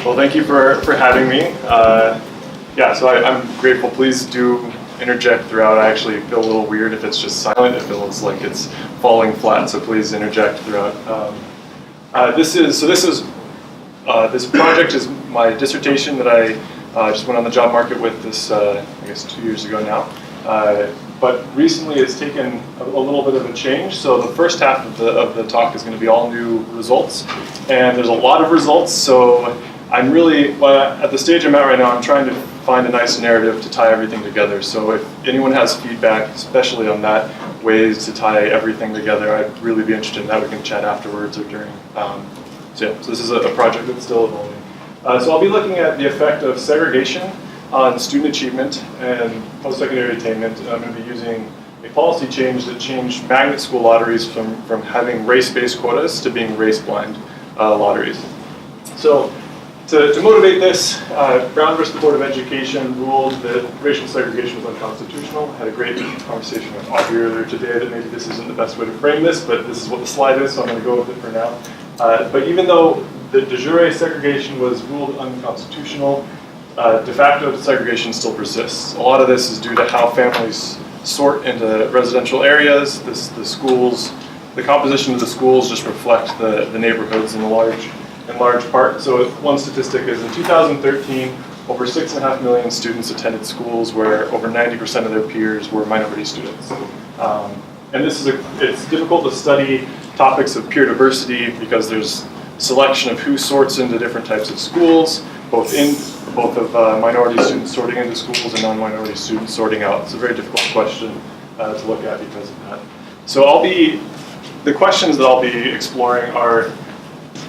Well, thank you for having me. Yeah, so I'm grateful. Please do interject throughout. I actually feel a little weird if it's just silent. It feels like it's falling flat, so please interject throughout. This project is my dissertation that I just went on the job market with this, I guess 2 years ago now. But recently it's taken a little bit of a change. So the first half of the talk is going to be all new results. And there's a lot of results, so I'm really, at the stage I'm at right now, I'm trying to find a nice narrative to tie everything together. So if anyone has feedback, especially on that, ways to tie everything together, I'd really be interested in that. We can chat afterwards or during. So this is a project that's still evolving. So I'll be looking at the effect of segregation on student achievement and post-secondary attainment. I'm going to be using a policy change that changed magnet school lotteries from having race-based quotas to being race-blind lotteries. So to motivate this, Brown versus the Board of Education ruled that racial segregation was unconstitutional. I had a great conversation with Audrey earlier today that maybe this isn't the best way to frame this, but this is what the slide is, so I'm going to go with it for now. But even though the de jure segregation was ruled unconstitutional, de facto segregation still persists. A lot of this is due to how families sort into residential areas. The composition of the schools just reflect the neighborhoods in large part. So one statistic is in 2013, over 6.5 million students attended schools where over 90% of their peers were minority students. And it's difficult to study topics of peer diversity because there's selection of who sorts into different types of schools, both of minority students sorting into schools and non-minority students sorting out. It's a very difficult question to look at because of that. So the questions that I'll be exploring are,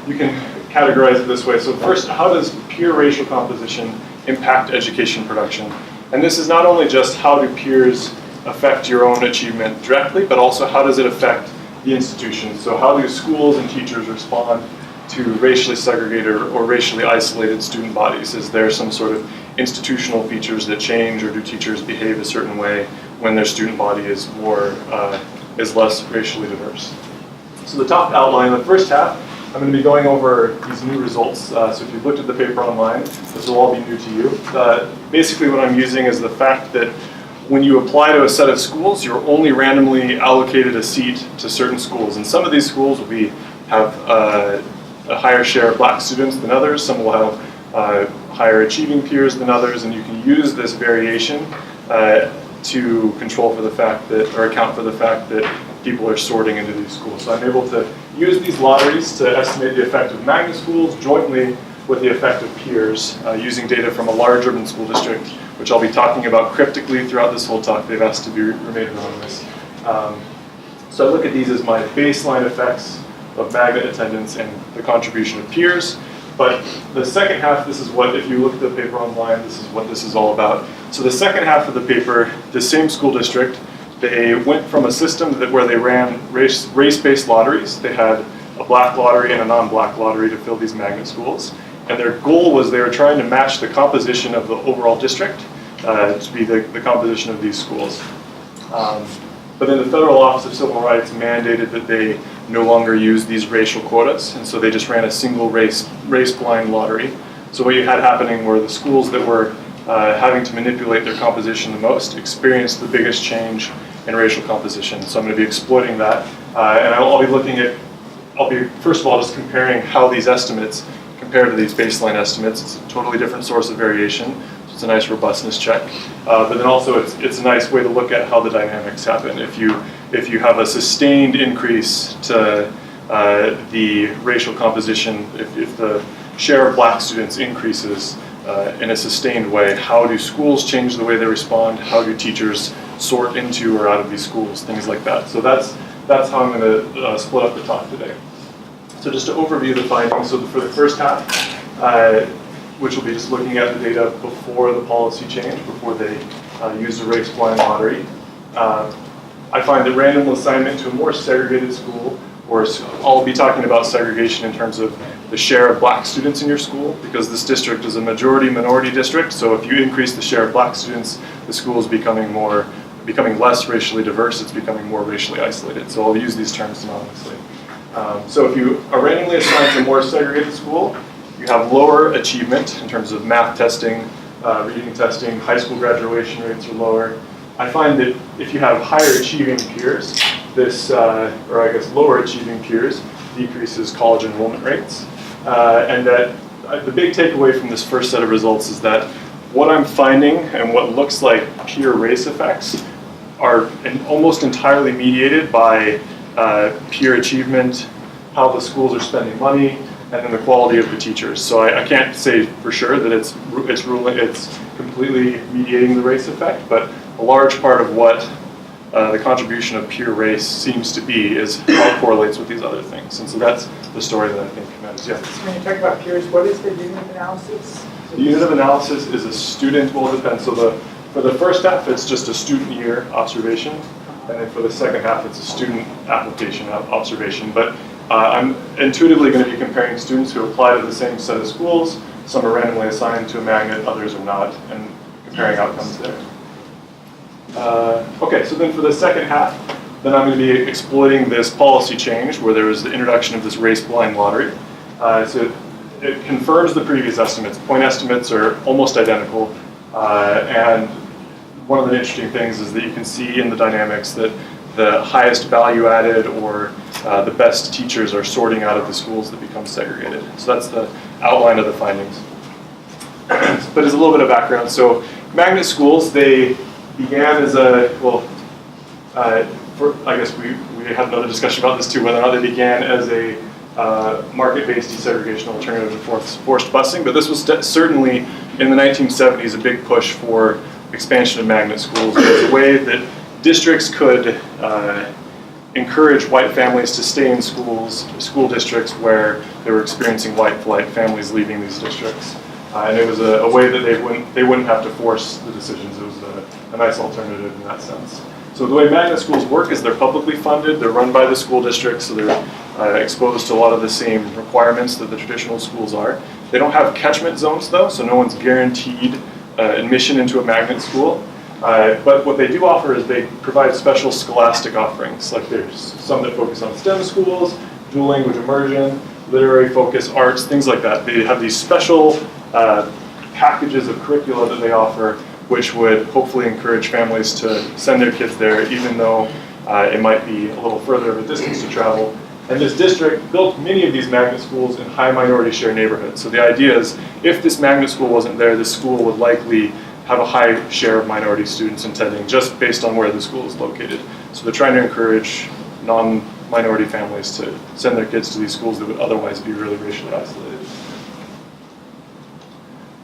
you can categorize it this way. So first, how does peer racial composition impact education production? And this is not only just how do peers affect your own achievement directly, but also how does it affect the institution? So how do schools and teachers respond to racially segregated or racially isolated student bodies? Is there some sort of institutional features that change, or do teachers behave a certain way when their student body is less racially diverse? So the top outline, the first half, I'm going to be going over these new results. So if you've looked at the paper online, this will all be new to you. Basically what I'm using is the fact that when you apply to a set of schools, you're only randomly allocated a seat to certain schools. And some of these schools will have a higher share of black students than others. Some will have higher achieving peers than others, and you can use this variation to control for the fact that, or account for the fact that people are sorting into these schools. So I'm able to use these lotteries to estimate the effect of magnet schools jointly with the effect of peers using data from a large urban school district, which I'll be talking about cryptically throughout this whole talk. They've asked to be remain anonymous. So I look at these as my baseline effects of magnet attendance and the contribution of peers. But the second half, this is what, if you look at the paper online, this is what this is all about. So the second half of the paper, the same school district, they went from a system where they ran race-based lotteries. They had a black lottery and a non-black lottery to fill these magnet schools. And their goal was they were trying to match the composition of the overall district to be the composition of these schools. But then the Federal Office of Civil Rights mandated that they no longer use these racial quotas, and so they just ran a single race-blind lottery. So what you had happening were the schools that were having to manipulate their composition the most experienced the biggest change in racial composition. So I'm going to be exploiting that, and I'll be first of all just comparing how these estimates compare to these baseline estimates. It's a totally different source of variation. It's a nice robustness check, but then also it's a nice way to look at how the dynamics happen. If you have a sustained increase to the racial composition, if the share of black students increases in a sustained way, how do schools change the way they respond? How do teachers sort into or out of these schools? Things like that. So that's how I'm going to split up the talk today. So just to overview the findings, so for the first half, which will be just looking at the data before the policy change, before they used a race-blind lottery. I find that random assignment to a more segregated school, or I'll be talking about segregation in terms of the share of black students in your school, because this district is a majority-minority district, so if you increase the share of black students, the school is becoming less racially diverse, it's becoming more racially isolated. So I'll use these terms synonymously. So if you are randomly assigned to a more segregated school, you have lower achievement in terms of math testing, reading testing, high school graduation rates are lower. I find that if you have higher achieving peers, this, or I guess lower achieving peers, decreases college enrollment rates. And that the big takeaway from this first set of results is that what I'm finding and what looks like peer race effects are almost entirely mediated by peer achievement, how the schools are spending money, and then the quality of the teachers. So I can't say for sure that it's completely mediating the race effect, but a large part of what the contribution of peer race seems to be is how it correlates with these other things. And so that's the story that I think matters. Yeah. So when you talk about peers, what is the unit of analysis? The unit of analysis is a student, well, it depends. So for the first half, it's just a student year observation. And then for the second half, it's a student application observation. But I'm intuitively going to be comparing students who apply to the same set of schools. Some are randomly assigned to a magnet, others are not, and comparing outcomes there. Okay, so then for the second half, then I'm going to be exploiting this policy change where there was the introduction of this race-blind lottery. So it confirms the previous estimates. Point estimates are almost identical. And one of the interesting things is that you can see in the dynamics that the highest value added or the best teachers are sorting out of the schools that become segregated. So that's the outline of the findings. But as a little bit of background, so magnet schools, they began as a, well, I guess we had another discussion about this too, whether or not they began as a market-based desegregation alternative to forced busing, but this was certainly in the 1970s a big push for expansion of magnet schools. It was a way that districts could encourage white families to stay in school districts where they were experiencing white flight, families leaving these districts. And it was a way that they wouldn't have to force the decisions. It was a nice alternative in that sense. So the way magnet schools work is they're publicly funded, they're run by the school districts, so they're exposed to a lot of the same requirements that the traditional schools are. They don't have catchment zones though, so no one's guaranteed admission into a magnet school. But what they do offer is they provide special scholastic offerings. Like there's some that focus on STEM schools, dual language immersion, literary focus, arts, things like that. They have these special packages of curricula that they offer, which would hopefully encourage families to send their kids there, even though it might be a little further of a distance to travel. And this district built many of these magnet schools in high minority share neighborhoods. So the idea is, if this magnet school wasn't there, this school would likely have a high share of minority students attending just based on where the school is located. So they're trying to encourage non-minority families to send their kids to these schools that would otherwise be really racially isolated.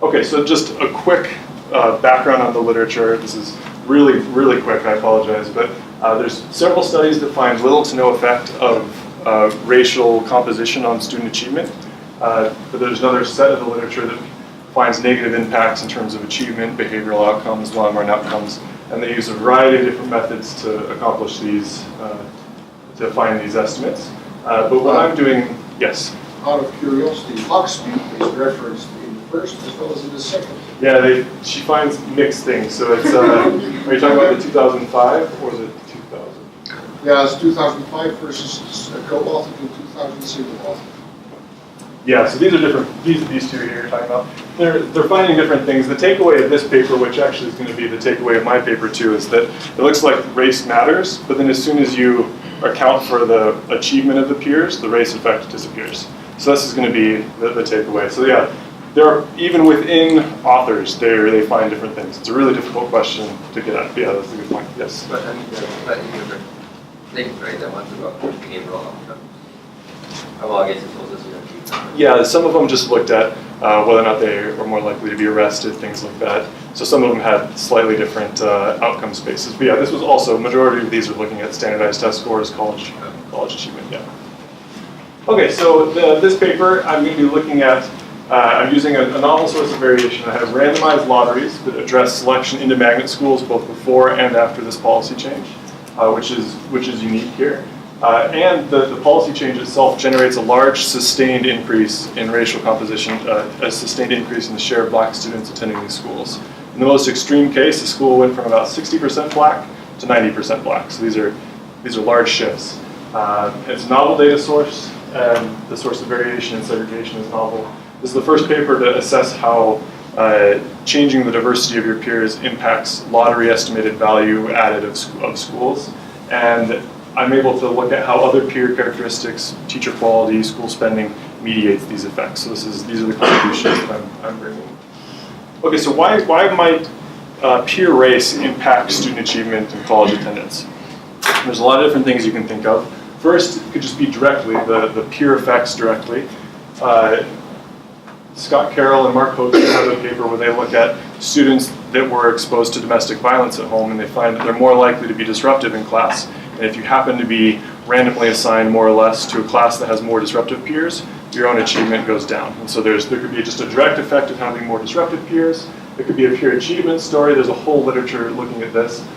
Okay, so just a quick background on the literature. This is really, really quick, I apologize, but there's several studies that find little to no effect of racial composition on student achievement. But there's another set of the literature that finds negative impacts in terms of achievement, behavioral outcomes, long-run outcomes, and they use a variety of different methods to accomplish these, to find these estimates. But what I'm doing, yes? Out of curiosity, Huxley is referenced in the first as well as in the second. Yeah, she finds mixed things. So it's, are you talking about the 2005 or the 2000? Yeah, it's 2005 versus co-authored in 2000 single-authored. Yeah, so these are different, these two here you're talking about. They're finding different things. The takeaway of this paper, which actually is going to be the takeaway of my paper too, is that it looks like race matters, but then as soon as you account for the achievement of the peers, the race effect disappears. So this is going to be the takeaway. So yeah, there are, even within authors, they find different things. It's a really difficult question to get at. Yeah, that's a good point. Yes? But you're thinking, right, that one's about behavioral outcomes. Well, I guess it's also yeah, some of them just looked at whether or not they were more likely to be arrested, things like that. So some of them had slightly different outcome spaces. But yeah, this was also, majority of these are looking at standardized test scores, college achievement, yeah. Okay, so this paper, I'm going to be looking at, I'm using a novel source of variation. I have randomized lotteries that address selection into magnet schools both before and after this policy change, which is unique here. And the policy change itself generates a large sustained increase in racial composition, a sustained increase in the share of black students attending these schools. In the most extreme case, the school went from about 60% black to 90% black. So these are large shifts. It's a novel data source, and the source of variation and segregation is novel. This is the first paper to assess how changing the diversity of your peers impacts lottery estimated value added of schools. And I'm able to look at how other peer characteristics, teacher quality, school spending mediates these effects. So these are the contributions that I'm bringing. Okay, so why might peer race impact student achievement and college attendance? There's a lot of different things you can think of. First, it could just be directly, the peer effects directly. Scott Carroll and Mark Hogan have a paper where they look at students that were exposed to domestic violence at home, and they find that they're more likely to be disruptive in class. And if you happen to be randomly assigned more or less to a class that has more disruptive peers, your own achievement goes down. And so there could be just a direct effect of having more disruptive peers. There could be a peer achievement story. There's a whole literature looking at this.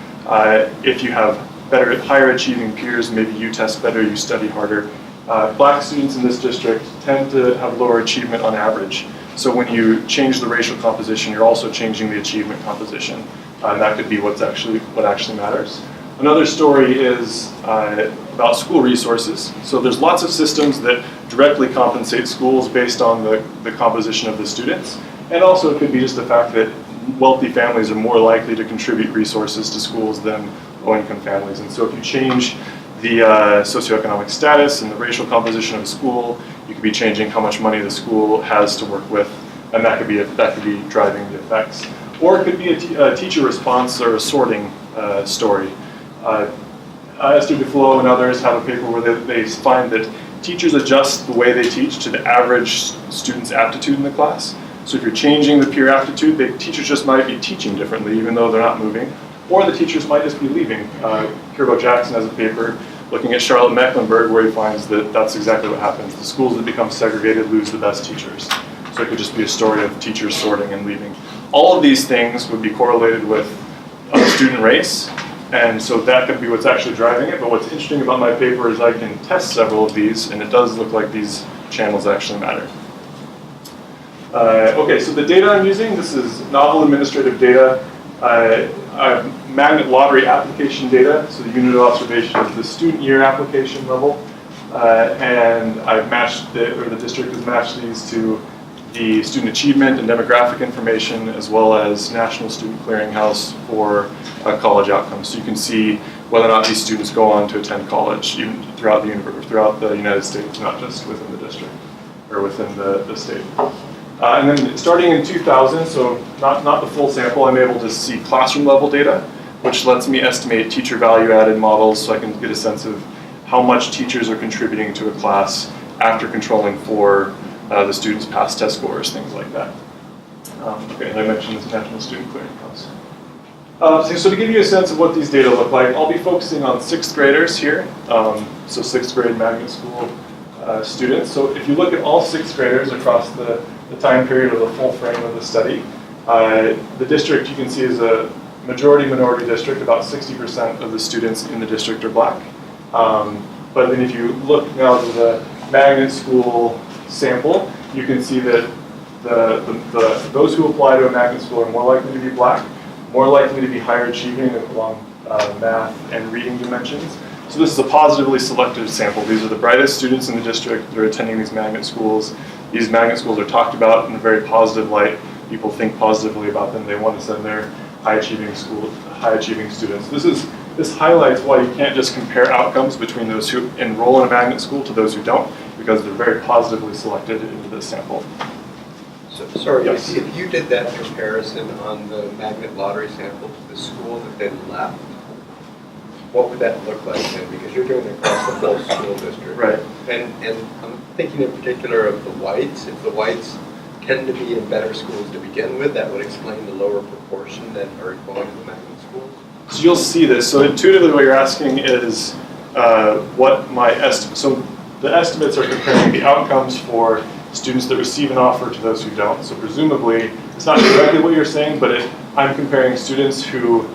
If you have higher achieving peers, maybe you test better, you study harder. Black students in this district tend to have lower achievement on average. So when you change the racial composition, you're also changing the achievement composition. And that could be what actually matters. Another story is about school resources. So there's lots of systems that directly compensate schools based on the composition of the students. And also it could be just the fact that wealthy families are more likely to contribute resources to schools than low-income families. And so if you change the socioeconomic status and the racial composition of a school, you could be changing how much money the school has to work with, and that could be driving the effects. Or it could be a teacher response or a sorting story. Esther Duflo and others have a paper where they find that teachers adjust the way they teach to the average student's aptitude in the class. So if you're changing the peer aptitude, teachers just might be teaching differently even though they're not moving. Or the teachers might just be leaving. Kirbo Jackson has a paper looking at Charlotte Mecklenburg where he finds that that's exactly what happens. The schools that become segregated lose the best teachers. So it could just be a story of teachers sorting and leaving. All of these things would be correlated with student race, and so that could be what's actually driving it. But what's interesting about my paper is I can test several of these, and it does look like these channels actually matter. Okay, so the data I'm using, this is novel administrative data. Magnet lottery application data, so the unit of observation is the student year application level, and I've matched the district has matched these to the student achievement and demographic information, as well as National Student Clearinghouse for college outcomes. So you can see whether or not these students go on to attend college, even throughout the United States, not just within the district or within the state. And then starting in 2000, so not the full sample, I'm able to see classroom level data, which lets me estimate teacher value added models so I can get a sense of how much teachers are contributing to a class after controlling for the students' past test scores, things like that. Okay, and I mentioned this National Student Clearinghouse. So to give you a sense of what these data look like, I'll be focusing on 6th graders here, so 6th grade magnet school students. So if you look at all 6th graders across the time period of the full frame of the study, the district you can see is a majority-minority district. About 60% of the students in the district are black. But then if you look now to the magnet school sample, you can see that those who apply to a magnet school are more likely to be black, more likely to be higher achieving along math and reading dimensions. So this is a positively selected sample. These are the brightest students in the district that are attending these magnet schools. These magnet schools are talked about in a very positive light. People think positively about them. They want to send their high-achieving students. This highlights why you can't just compare outcomes between those who enroll in a magnet school to those who don't, because they're very positively selected into this sample. So, sorry, Yes. if you did that comparison on the magnet lottery sample to the school that then left, what would that look like then? Because you're doing it across the whole school district. Right. And I'm thinking in particular of the whites. If the whites tend to be in better schools to begin with, that would explain the lower proportion that are going to the magnet schools. So you'll see this. So intuitively what you're asking is what my estimate, so the estimates are comparing the outcomes for students that receive an offer to those who don't. So presumably, it's not directly what you're saying, but I'm comparing students who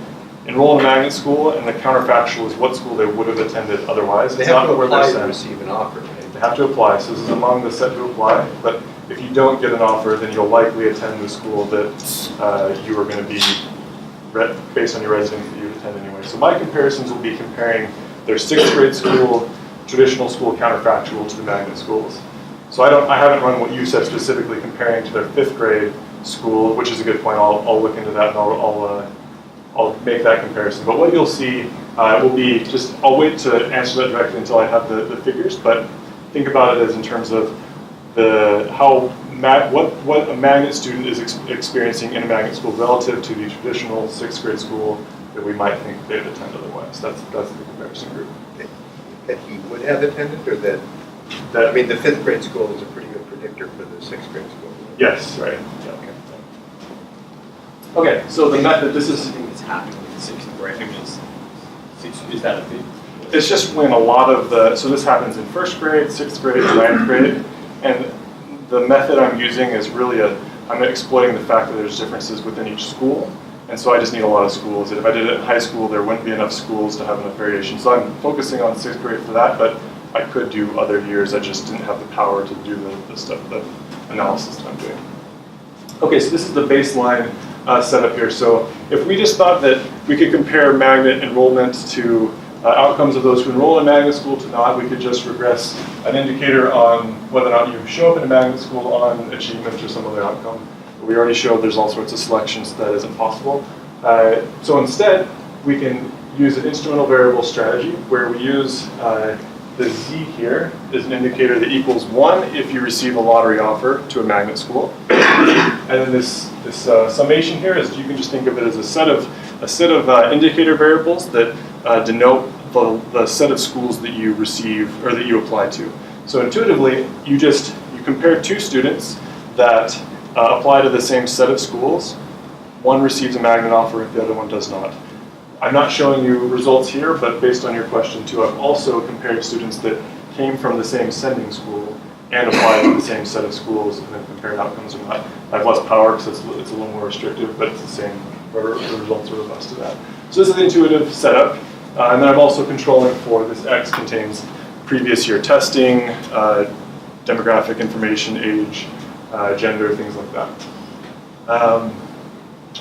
enroll in a magnet school, and the counterfactual is what school they would have attended otherwise. They It's have not to where they're apply to sent. receive an offer, right? They have to apply, so this is among the set to apply, but if you don't get an offer, then you'll likely attend the school that you are going to be, based on your residence, that you would attend anyway. So my comparisons will be comparing their 6th grade school, traditional school counterfactual to the magnet schools. So I haven't run what you said specifically comparing to their 5th grade school, which is a good point. I'll look into that and I'll make that comparison. But what you'll see will be just, I'll wait to answer that directly until I have the figures, but think about it as in terms of what a magnet student is experiencing in a magnet school relative to the traditional 6th grade school that we might think they'd attend otherwise. That's the comparison group. That he would have attended, or that I mean, the 5th grade school is a pretty good predictor for the 6th grade school. Yes, right. Yeah. Okay, so the method, this is, It's happening in 6th grade. I mean, is that a big? it's just when a lot of so this happens in 1st grade, 6th grade, 9th grade, and the method I'm using is really I'm exploiting the fact that there's differences within each school, and so I just need a lot of schools. And if I did it in high school, there wouldn't be enough schools to have enough variation. So I'm focusing on 6th grade for that, but I could do other years. I just didn't have the power to do the stuff, the analysis that I'm doing. Okay, so this is the baseline setup here. So if we just thought that we could compare magnet enrollment to outcomes of those who enroll in magnet school to not, we could just regress an indicator on whether or not you show up in a magnet school on achievement or some other outcome. But we already showed there's all sorts of selections so that isn't possible. So instead, we can use an instrumental variable strategy where we use the Z here is an indicator that equals 1 if you receive a lottery offer to a magnet school. And then this summation here is, you can just think of it as a set of indicator variables that denote the set of schools that you receive or that you apply to. So intuitively, you compare 2 students that apply to the same set of schools. One receives a magnet offer if the other one does not. I'm not showing you results here, but based on your question too, I've also compared students that came from the same sending school and applied to the same set of schools and then compared outcomes or not. I have less power because it's a little more restrictive, but it's the same, the results are robust to that. So this is the intuitive setup. And then I'm also controlling for this X contains previous year testing, demographic information, age, gender, things like that.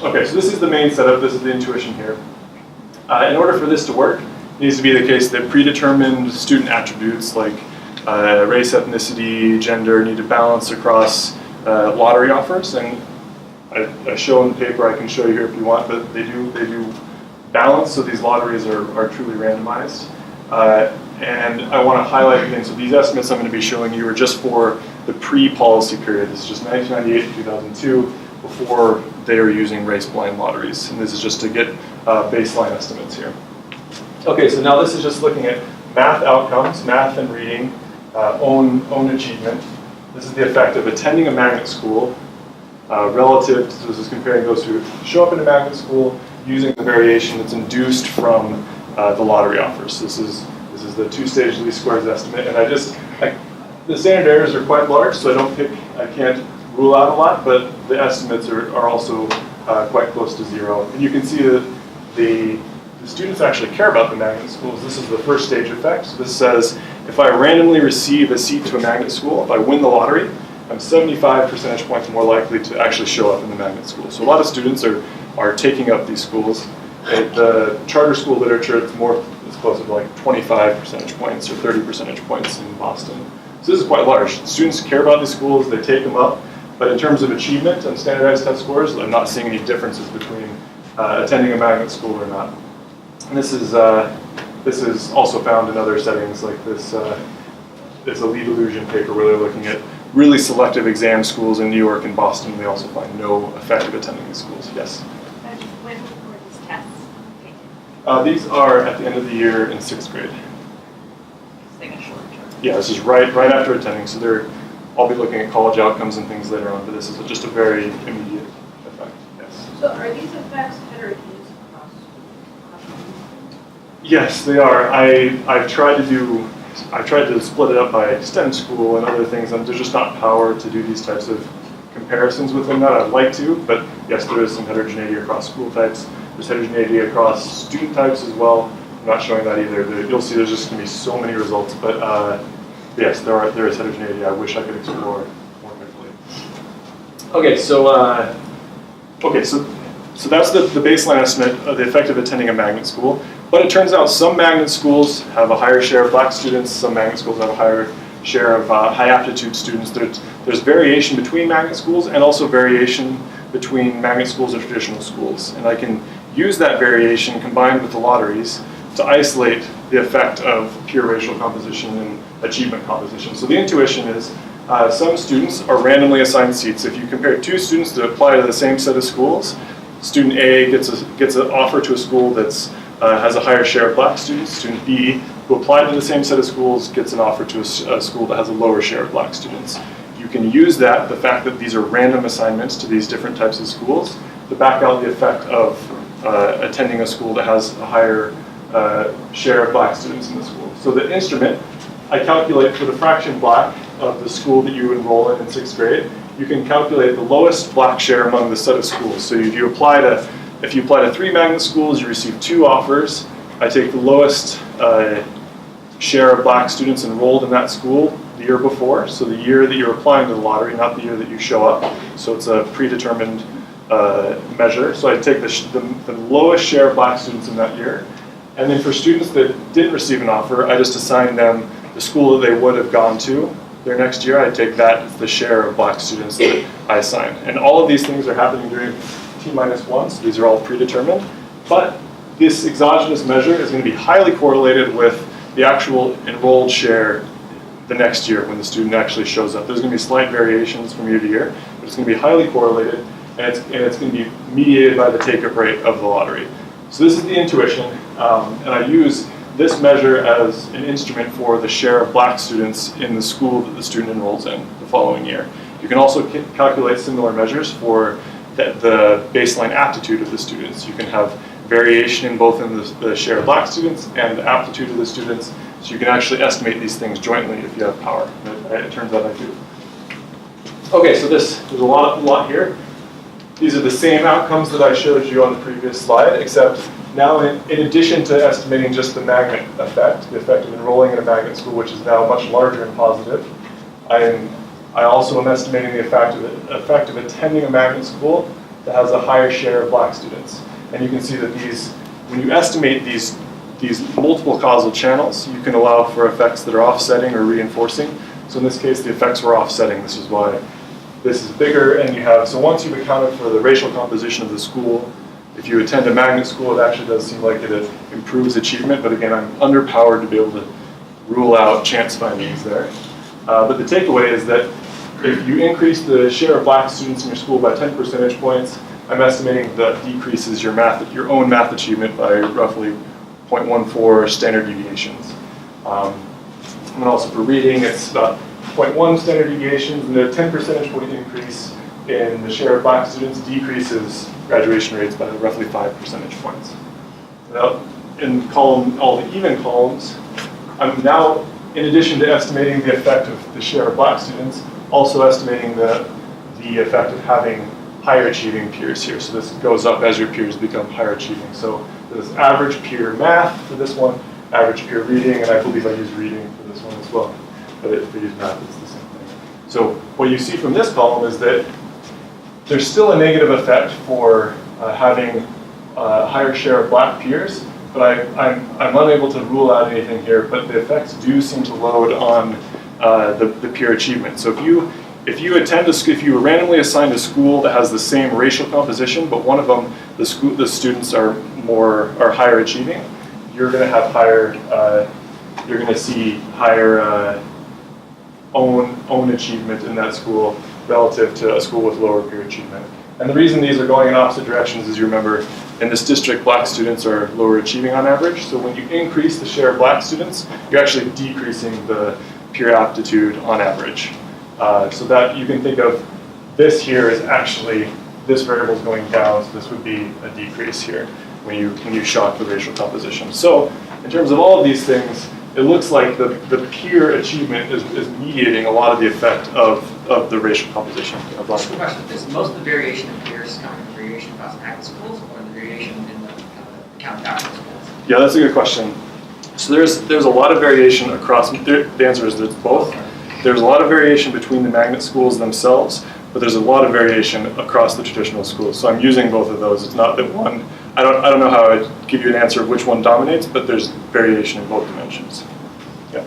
Okay, so this is the main setup. This is the intuition here. In order for this to work, it needs to be the case that predetermined student attributes like race, ethnicity, gender need to balance across lottery offers. And I show in the paper, I can show you here if you want, but they do balance, so these lotteries are truly randomized. And I want to highlight again, so these estimates I'm going to be showing you are just for the pre-policy period. This is just 1998 to 2002, before they were using race-blind lotteries. And this is just to get baseline estimates here. Okay, so now this is just looking at math outcomes, math and reading, own achievement. This is the effect of attending a magnet school relative to, this is comparing those who show up in a magnet school using the variation that's induced from the lottery offers. This is the 2-stage least squares estimate, and the standard errors are quite large, so I can't rule out a lot, but the estimates are also quite close to 0. And you can see that the students actually care about the magnet schools. This is the 1st stage effect. So this says, if I randomly receive a seat to a magnet school, if I win the lottery, I'm 75 percentage points more likely to actually show up in the magnet school. So a lot of students are taking up these schools. The charter school literature, it's closer to like 25 percentage points or 30 percentage points in Boston. So this is quite large. Students care about these schools, they take them up, but in terms of achievement and standardized test scores, I'm not seeing any differences between attending a magnet school or not. And this is also found in other settings like this. It's a lead illusion paper where they're looking at really selective exam schools in New York and Boston. They also find no effect of attending these schools. Yes? When were these tests taken? These are at the end of the year in 6th grade. Taking a short term. Yeah, this is right after attending. So I'll be looking at college outcomes and things later on, but this is just a very immediate effect. Yes. So are these effects heterogeneous across? Yes, they are. I've tried to split it up by STEM school and other things, and there's just not power to do these types of comparisons within that. I'd like to, but yes, there is some heterogeneity across school types. There's heterogeneity across student types as well. I'm not showing that either. You'll see there's just going to be so many results, but yes, there is heterogeneity. I wish I could explore more carefully. Okay, so that's the baseline estimate of the effect of attending a magnet school. But it turns out some magnet schools have a higher share of black students, some magnet schools have a higher share of high aptitude students. There's variation between magnet schools and also variation between magnet schools and traditional schools. And I can use that variation combined with the lotteries to isolate the effect of pure racial composition and achievement composition. So the intuition is some students are randomly assigned seats. If you compare two students that apply to the same set of schools, student A gets an offer to a school that's has a higher share of black students. Student B, who applied to the same set of schools, gets an offer to a school that has a lower share of black students. You can use that, the fact that these are random assignments to these different types of schools, to back out the effect of attending a school that has a higher share of black students in the school. So the instrument, I calculate for the fraction black of the school that you enroll in 6th grade, you can calculate the lowest black share among the set of schools. So if you apply to 3 magnet schools, you receive 2 offers. I take the lowest share of black students enrolled in that school the year before, so the year that you're applying to the lottery, not the year that you show up. So it's a predetermined measure. So I take the lowest share of black students in that year. And then for students that didn't receive an offer, I just assign them the school that they would have gone to their next year. I take that as the share of black students that I assign. And all of these things are happening during T-1, so these are all predetermined. But this exogenous measure is going to be highly correlated with the actual enrolled share the next year when the student actually shows up. There's going to be slight variations from year to year, but it's going to be highly correlated, and it's going to be mediated by the take-up rate of the lottery. So this is the intuition, and I use this measure as an instrument for the share of black students in the school that the student enrolls in the following year. You can also calculate similar measures for the baseline aptitude of the students. You can have variation in both in the share of black students and the aptitude of the students, so you can actually estimate these things jointly if you have power. It turns out I do. Okay, so there's a lot here. These are the same outcomes that I showed you on the previous slide, except now in addition to estimating just the magnet effect, the effect of enrolling in a magnet school, which is now much larger and positive, I also am estimating the effect of attending a magnet school that has a higher share of black students. And you can see that when you estimate these multiple causal channels, you can allow for effects that are offsetting or reinforcing. So in this case, the effects were offsetting. This is why this is bigger, and so once you've accounted for the racial composition of the school, if you attend a magnet school, it actually does seem like it improves achievement, but again, I'm underpowered to be able to rule out chance findings there. But the takeaway is that if you increase the share of black students in your school by 10 percentage points, I'm estimating that decreases your own math achievement by roughly 0.14 standard deviations. And also for reading, it's about 0.1 standard deviations, and a 10 percentage point increase in the share of black students decreases graduation rates by roughly 5 percentage points. Now, in all the even columns, I'm now, in addition to estimating the effect of the share of black students, also estimating the effect of having higher achieving peers here. So this goes up as your peers become higher achieving. So there's average peer math for this one, average peer reading, and I believe I use reading for this one as well. But if I use math, it's the same thing. So what you see from this column is that there's still a negative effect for having a higher share of black peers, but I'm unable to rule out anything here, but the effects do seem to load on the peer achievement. So if you were randomly assigned a school that has the same racial composition, but one of them, the students are higher achieving, you're going to have higher, you're going to see higher own achievement in that school relative to a school with lower peer achievement. And the reason these are going in opposite directions is, you remember, in this district, black students are lower achieving on average. So when you increase the share of black students, you're actually decreasing the peer aptitude on average. So that you can think of this here as actually, this variable is going down, so this would be a decrease here when you shock the racial composition. So in terms of all of these things, it looks like the peer achievement is mediating a lot of the effect of the racial composition of black The question is, most of the variation in peers coming from variation across magnet schools, or the variation in the count out schools? Yeah, that's a good question. So there's a lot of variation across, the answer is there's both. There's a lot of variation between the magnet schools themselves, but there's a lot of variation across the traditional schools. So I'm using both of those. It's not that one, I don't know how I'd give you an answer of which one dominates, but there's variation in both dimensions. Yeah.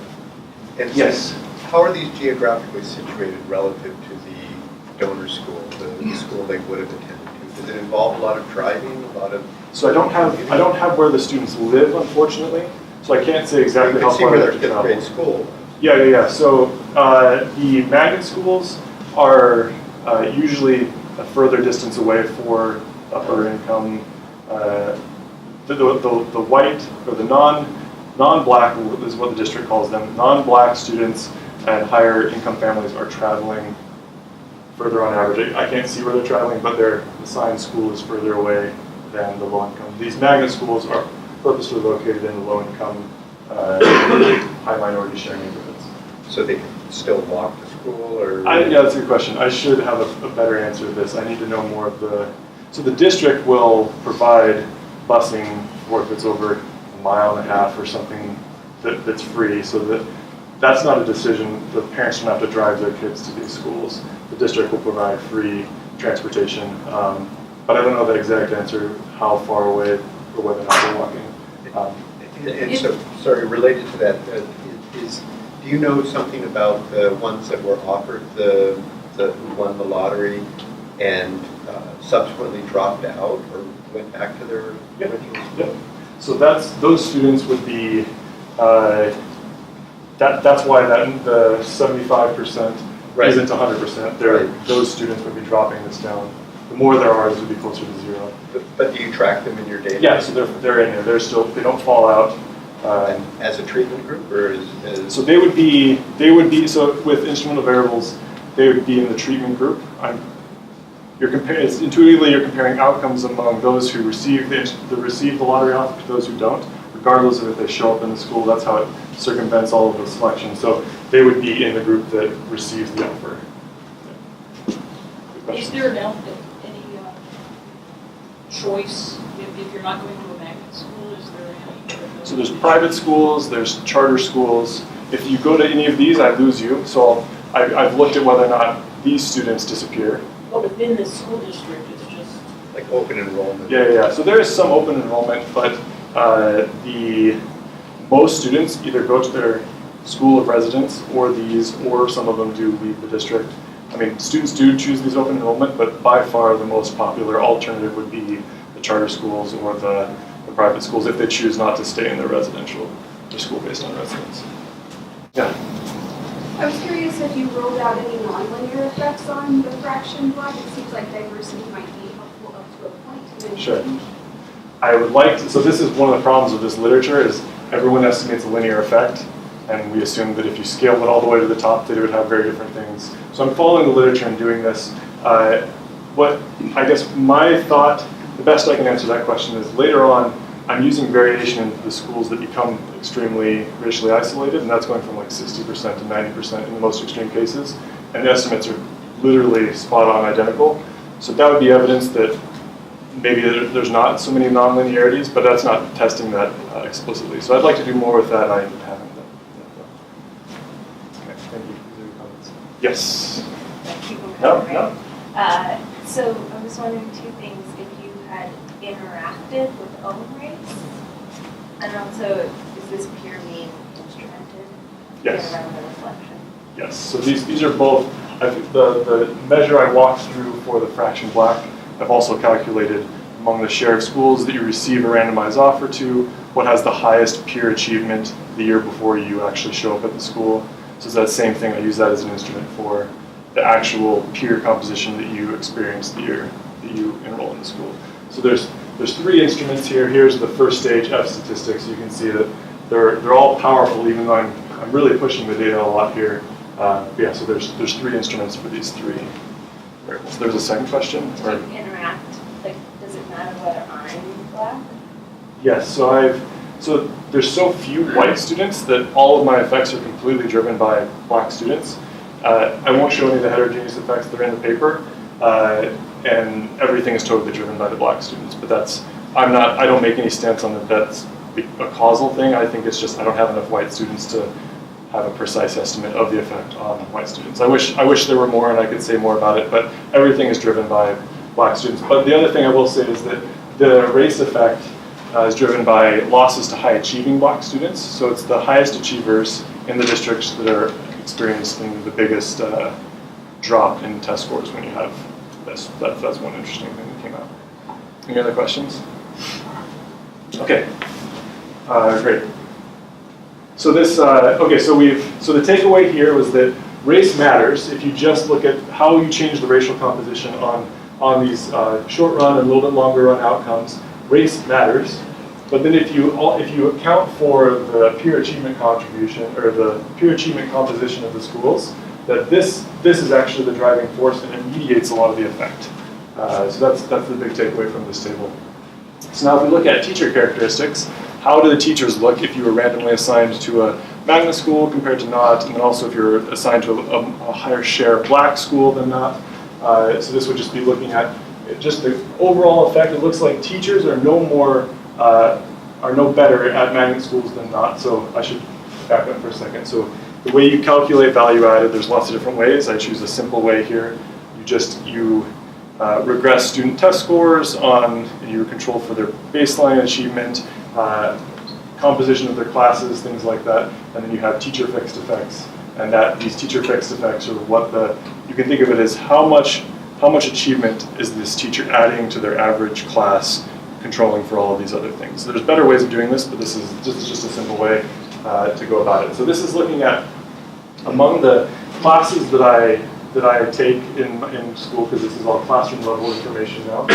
And yes. How are these geographically situated relative to the donor school, the school they would have attended to? Does it involve a lot of driving, a lot of? So I don't have where the students live, unfortunately. So I can't say exactly You how can see far where they their have to fifth travel. grade school. Yeah. So the magnet schools are usually a further distance away for upper income. The white or the non-black is what the district calls them. Non-black students and higher income families are traveling further on average. I can't see where they're traveling, but their assigned school is further away than the low income. These magnet schools are purposely located in the low income, high minority share neighborhoods. So they can still walk to school, or? Yeah, that's a good question. I should have a better answer to this. I need to know more of the. So the district will provide busing for if it's over 1.5 miles or something that's free. So that's not a decision. The parents don't have to drive their kids to these schools. The district will provide free transportation. But I don't know the exact answer, how far away or whether or not they're walking. And so, sorry, related to that, do you know something about the ones that were offered who won the lottery and subsequently dropped out or went back to their original school? Yep. So those students would be, that's why the 75% Right. isn't 100%. Right. Those students would be dropping this down. The more there are, it would be closer to 0. But do you track them in your data? Yeah, so they're in there. They don't fall out. As a treatment group, or as? So they would be, so with instrumental variables, they would be in the treatment group. Intuitively, you're comparing outcomes among those who receive the lottery offer to those who don't, regardless of if they show up in the school. That's how it circumvents all of the selection. So they would be in the group that receives the offer. Is there any choice if you're not going to a magnet school? Is there any? So there's private schools, there's charter schools. If you go to any of these, I lose you. So I've looked at whether or not these students disappear. Well, within the school district, it's just. Like open enrollment? Yeah. So there is some open enrollment, but most students either go to their school of residence or these, or some of them do leave the district. I mean, students do choose these open enrollment, but by far the most popular alternative would be the charter schools or the private schools if they choose not to stay in their residential or school based on residence. Yeah. I was curious if you rolled out any nonlinear effects on the fraction block. It seems like diversity might be helpful up to a point. To Sure. I would like to, so this is one of the problems with this literature is everyone estimates a linear effect, and we assume that if you scaled it all the way to the top, that it would have very different things. So I'm following the literature and doing this. What I guess my thought, the best I can answer that question is later on, I'm using variation in the schools that become extremely racially isolated, and that's going from like 60% to 90% in the most extreme cases, and the estimates are literally spot on identical. So that would be evidence that maybe there's not so many nonlinearities, but that's not testing that explicitly. So I'd like to do more with that. I haven't. Okay, thank you. These are your comments. Yes. Keep them No, coming, no. right? So I was wondering 2 things. If you had interacted with own race, and also, is this peer mean instrumented? Yes. Around the reflection? Yes. So these are both. I think the measure I walked through for the fraction black, I've also calculated among the share of schools that you receive a randomized offer to, what has the highest peer achievement the year before you actually show up at the school. So it's that same thing. I use that as an instrument for the actual peer composition that you experience the year that you enroll in the school. So there's 3 instruments here. Here's the first stage F statistics. You can see that they're all powerful, even though I'm really pushing the data a lot here. Yeah, so there's 3 instruments for these 3 variables. There's a second question? Do you interact, like, does it matter whether I'm black? Yes, so there's so few white students that all of my effects are completely driven by black students. I won't show any of the heterogeneous effects that are in the paper, and everything is totally driven by the black students. But I don't make any stance on that that's a causal thing. I think it's just I don't have enough white students to have a precise estimate of the effect on white students. I wish there were more and I could say more about it, but everything is driven by black students. But the other thing I will say is that the race effect is driven by losses to high achieving black students. So it's the highest achievers in the districts that are experiencing the biggest drop in test scores when you have this. That's one interesting thing that came out. Any other questions? Okay, great. So this, okay, so the takeaway here was that race matters if you just look at how you change the racial composition on these short run and a little bit longer run outcomes. Race matters, but then if you account for the peer achievement contribution or the peer achievement composition of the schools, that this is actually the driving force and it mediates a lot of the effect. So that's the big takeaway from this table. So now if we look at teacher characteristics, how do the teachers look if you were randomly assigned to a magnet school compared to not, and then also if you're assigned to a higher share black school than not. So this would just be looking at just the overall effect. It looks like teachers are no better at magnet schools than not. So I should back up for a second. So the way you calculate value added, there's lots of different ways. I choose a simple way here. You regress student test scores and you control for their baseline achievement, composition of their classes, things like that, and then you have teacher fixed effects, and these teacher fixed effects are you can think of it as how much achievement is this teacher adding to their average class, controlling for all of these other things. So there's better ways of doing this, but this is just a simple way to go about it. So this is looking at among the classes that I take in school, because this is all classroom level information now.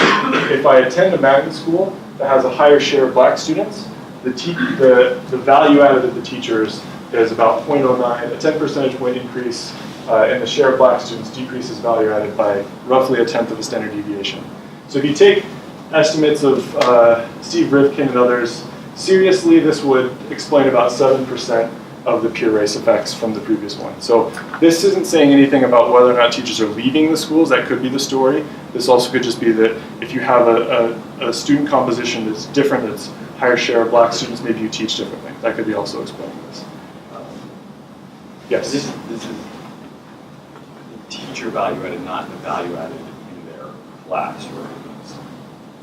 If I attend a magnet school that has a higher share of black students, the value added of the teachers is about 0.09, a 10 percentage point increase, and the share of black students decreases value added by roughly 1/10 of a standard deviation. So if you take estimates of Steve Rivkin and others, seriously, this would explain about 7% of the pure race effects from the previous one. So this isn't saying anything about whether or not teachers are leaving the schools. That could be the story. This also could just be that if you have a student composition that's different, that's higher share of black students, maybe you teach differently. That could be also explaining this. Yes? This is the teacher value added, not the value added in their classrooms.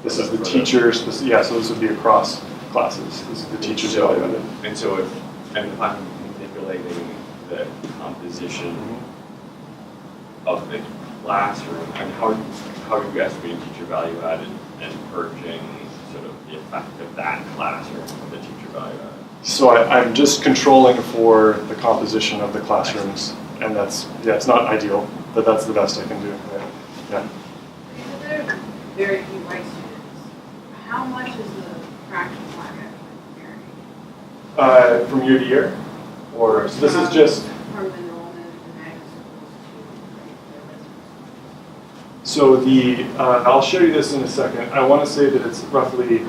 This is the teachers, so this would be across classes. This is the teacher's value added. And so if I'm manipulating the composition of the classroom, and how are you estimating teacher value added and purging sort of the effect of that classroom of the teacher value added? So I'm just controlling for the composition of the classrooms, and it's not ideal, but that's the best I can do. Yeah. If there are very few white students, how much is the fraction black actually varying? From year to year? Or, so this is just... From enrollment in magnet schools to So I'll show you this in a second. I want to say that it's roughly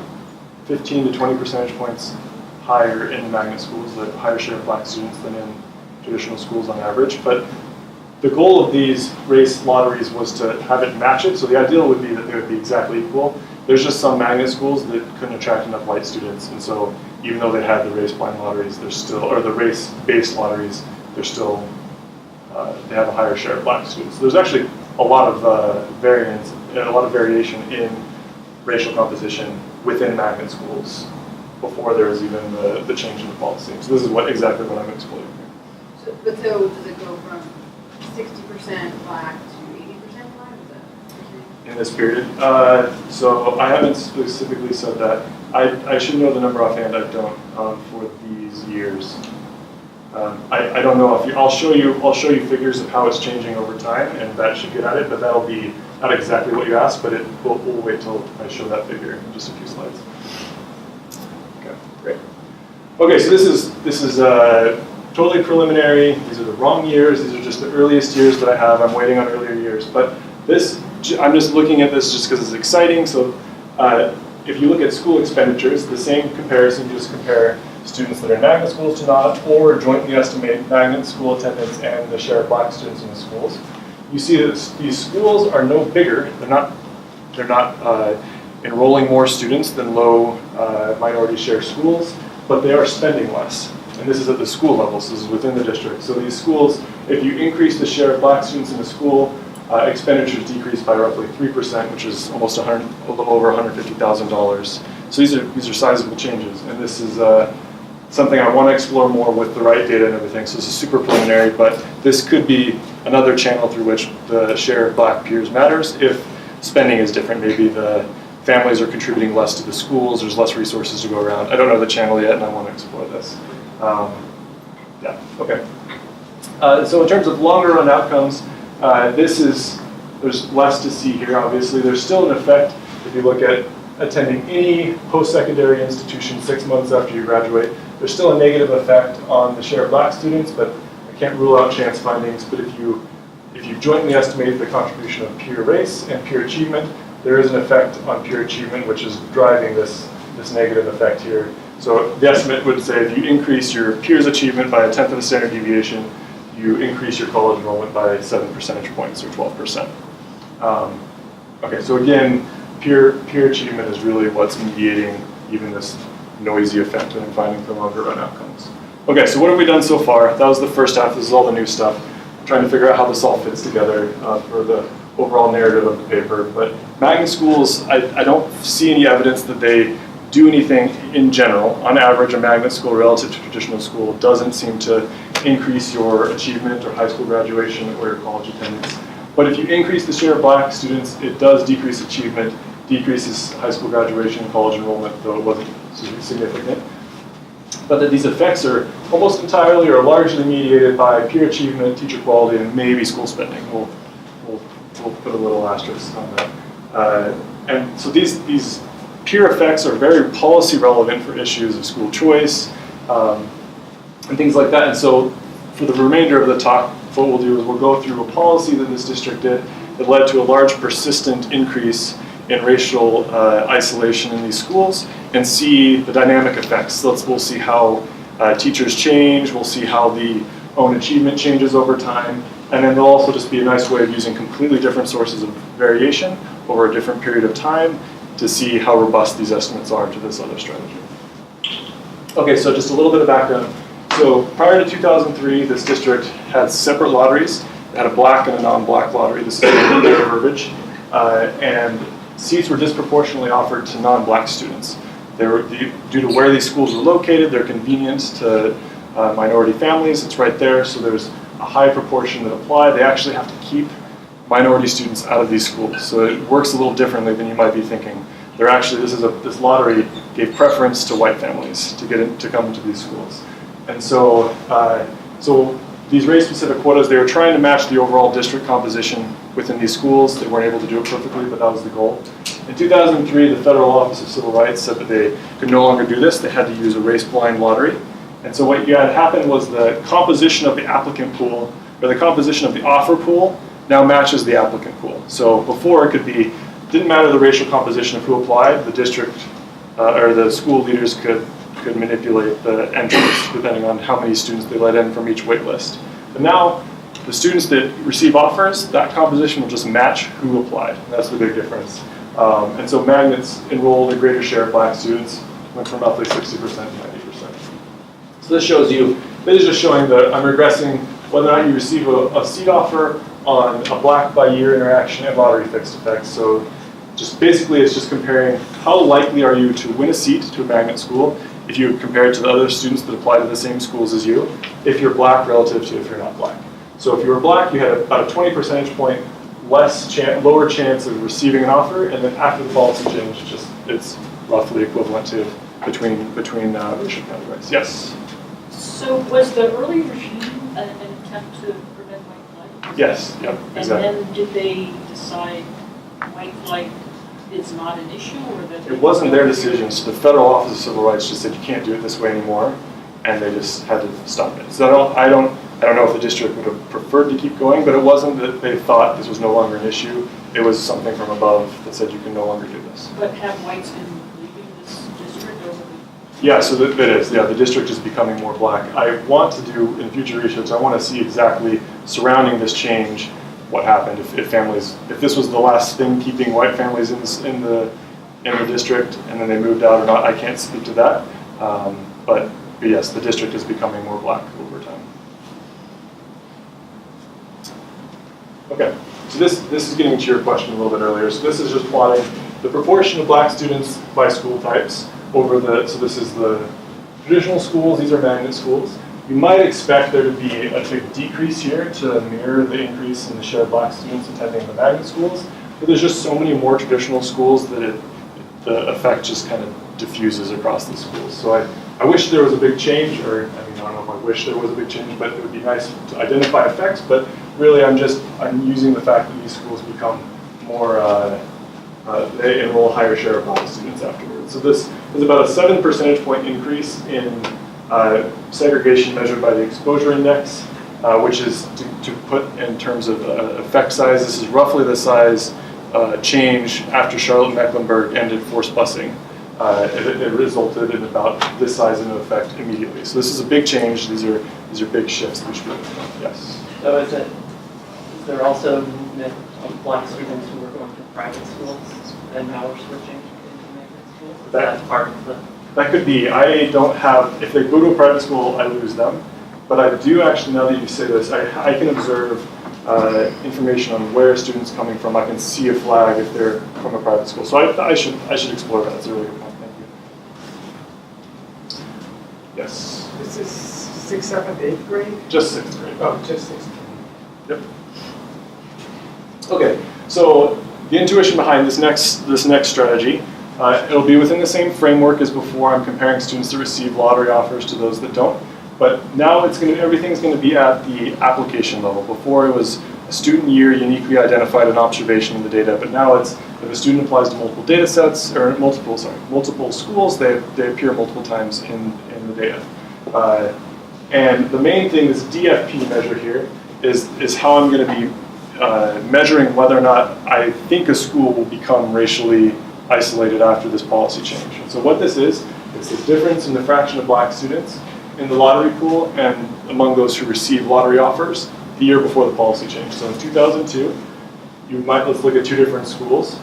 15 to 20 percentage points higher in the magnet schools, the higher share of black students than in traditional schools on average. But the goal of these race lotteries was to have it match it. So the ideal would be that they would be exactly equal. There's just some magnet schools that couldn't attract enough white students. And so even though they had the race blind lotteries, or the race-based lotteries, they have a higher share of black students. So there's actually a lot of variance, a lot of variation in racial composition within magnet schools before there was even the change in the policy. So this is exactly what I'm exploiting here. So does it go from 60% black to 80% black? Is that in this period? So I haven't specifically said that. I should know the number offhand. I don't for these years. I don't know if I'll show you figures of how it's changing over time, and that should get at it. But that'll be not exactly what you asked, but we'll wait till I show that figure in just a few slides. Okay, great. Okay, so this is totally preliminary. These are the wrong years. These are just the earliest years that I have. I'm waiting on earlier years, but I'm just looking at this just because it's exciting. So if you look at school expenditures, the same comparison, you just compare students that are in magnet schools to not, or jointly estimate magnet school attendance and the share of black students in the schools. You see that these schools are no bigger. They're not enrolling more students than low minority share schools, but they are spending less. And this is at the school level, so this is within the district. So these schools, if you increase the share of black students in the school, expenditures decrease by roughly 3%, which is almost a little over $150,000. So these are sizable changes, and this is something I want to explore more with the right data and everything. So this is super preliminary, but this could be another channel through which the share of Black peers matters if spending is different. Maybe the families are contributing less to the schools, there's less resources to go around. I don't know the channel yet, and I want to explore this. Yeah, okay. So in terms of longer run outcomes, there's less to see here, obviously. There's still an effect if you look at attending any post-secondary institution 6 months after you graduate. There's still a negative effect on the share of Black students, but I can't rule out chance findings. But if you jointly estimate the contribution of peer race and peer achievement, there is an effect on peer achievement, which is driving this negative effect here. So the estimate would say if you increase your peers' achievement by 1/10 of a standard deviation, you increase your college enrollment by 7 percentage points, or 12%. Okay, so again, peer achievement is really what's mediating even this noisy effect that I'm finding for longer run outcomes. Okay, so what have we done so far? That was the first half. This is all the new stuff. I'm trying to figure out how this all fits together for the overall narrative of the paper. But magnet schools, I don't see any evidence that they do anything in general. On average, a magnet school relative to traditional school doesn't seem to increase your achievement or high school graduation or your college attendance. But if you increase the share of Black students, it does decrease achievement, decreases high school graduation and college enrollment, though it wasn't significant. But that these effects are almost entirely or largely mediated by peer achievement, teacher quality, and maybe school spending. We'll put a little asterisk on that. And so these peer effects are very policy relevant for issues of school choice and things like that. And so for the remainder of the talk, what we'll do is we'll go through a policy that this district did that led to a large persistent increase in racial isolation in these schools and see the dynamic effects. We'll see how teachers change, we'll see how the own achievement changes over time, and then there'll also just be a nice way of using completely different sources of variation over a different period of time to see how robust these estimates are to this other strategy. Okay, so just a little bit of background. So prior to 2003, this district had separate lotteries. It had a Black and a non-Black lottery. This is their verbiage. And seats were disproportionately offered to non-Black students. Due to where these schools were located, they're convenient to minority families. It's right there, so there's a high proportion that apply. They actually have to keep minority students out of these schools. So it works a little differently than you might be thinking. This lottery gave preference to white families to come into these schools. And so, these race-specific quotas, they were trying to match the overall district composition within these schools. They weren't able to do it perfectly, but that was the goal. In 2003, the Federal Office of Civil Rights said that they could no longer do this. They had to use a race-blind lottery. And so what had happened was the composition of the applicant pool, or the composition of the offer pool, now matches the applicant pool. So before didn't matter the racial composition of who applied, the district, or the school leaders could manipulate the entrance depending on how many students they let in from each wait list. But now, the students that receive offers, that composition will just match who applied. That's the big difference. And so magnets enrolled a greater share of Black students, went from roughly 60% to 90%. So this shows you, this is just showing I'm regressing whether or not you receive a seat offer on a Black by year interaction and lottery fixed effects. So just basically it's just comparing how likely are you to win a seat to a magnet school if you compare it to the other students that apply to the same schools as you, if you're Black relative to if you're not Black. So if you were Black, you had about a 20 percentage point lower chance of receiving an offer, and then after the policy change, it's roughly equivalent to between racial categories. Yes? So was the early regime an attempt to prevent white flight? Yes, yep, exactly. And then did they decide white flight is not an issue, or that it wasn't their decision? So the Federal Office of Civil Rights just said you can't do it this way anymore, and they just had to stop it. So I don't know if the district would have preferred to keep going, but it wasn't that they thought this was no longer an issue. It was something from above that said you can no longer do this. But have whites been leaving this district over the... Yeah, so that is. Yeah, the district is becoming more Black. I want to do, in future research, I want to see exactly surrounding this change, what happened, if this was the last thing keeping white families in the district, and then they moved out or not. I can't speak to that. But yes, the district is becoming more Black over time. Okay, so this is getting to your question a little bit earlier. So this is just plotting the proportion of Black students by school types over so this is the traditional schools, these are magnet schools. You might expect there to be a big decrease here to mirror the increase in the share of black students attending the magnet schools, but there's just so many more traditional schools that the effect just kind of diffuses across the schools. So I wish there was a big change, or I mean, I don't know if I wish there was a big change, but it would be nice to identify effects, but really I'm using the fact that these schools become more, they enroll a higher share of black students afterwards. So this is about a 7 percentage point increase in segregation measured by the exposure index, which is to put in terms of effect size. This is roughly the size change after Charlotte-Mecklenburg ended forced busing. It resulted in about this size in effect immediately. So this is a big change. These are big shifts that we should be looking at. Yes. So is there also movement of black students who are going to private schools and now are switching into magnet schools? Is that part of the? That could be. I don't have, if they go to a private school, I lose them. But I do actually, now that you say this, I can observe information on where a student's coming from. I can see a flag if they're from a private school. So I should explore that. That's a really good point. Thank you. Yes? This is 6th, 7th, 8th grade? Just 6th grade. Oh, just 6th. Yep. Okay, so the intuition behind this next strategy, it'll be within the same framework as before. I'm comparing students that receive lottery offers to those that don't. But now everything's going to be at the application level. Before it was a student year uniquely identified an observation in the data, but now it's if a student applies to multiple data sets or multiple schools, they appear multiple times in the data. And the main thing, this DFP measure here, is how I'm going to be measuring whether or not I think a school will become racially isolated after this policy change. And so what this is, it's the difference in the fraction of black students in the lottery pool and among those who receive lottery offers the year before the policy change. So in 2002, let's look at two different schools.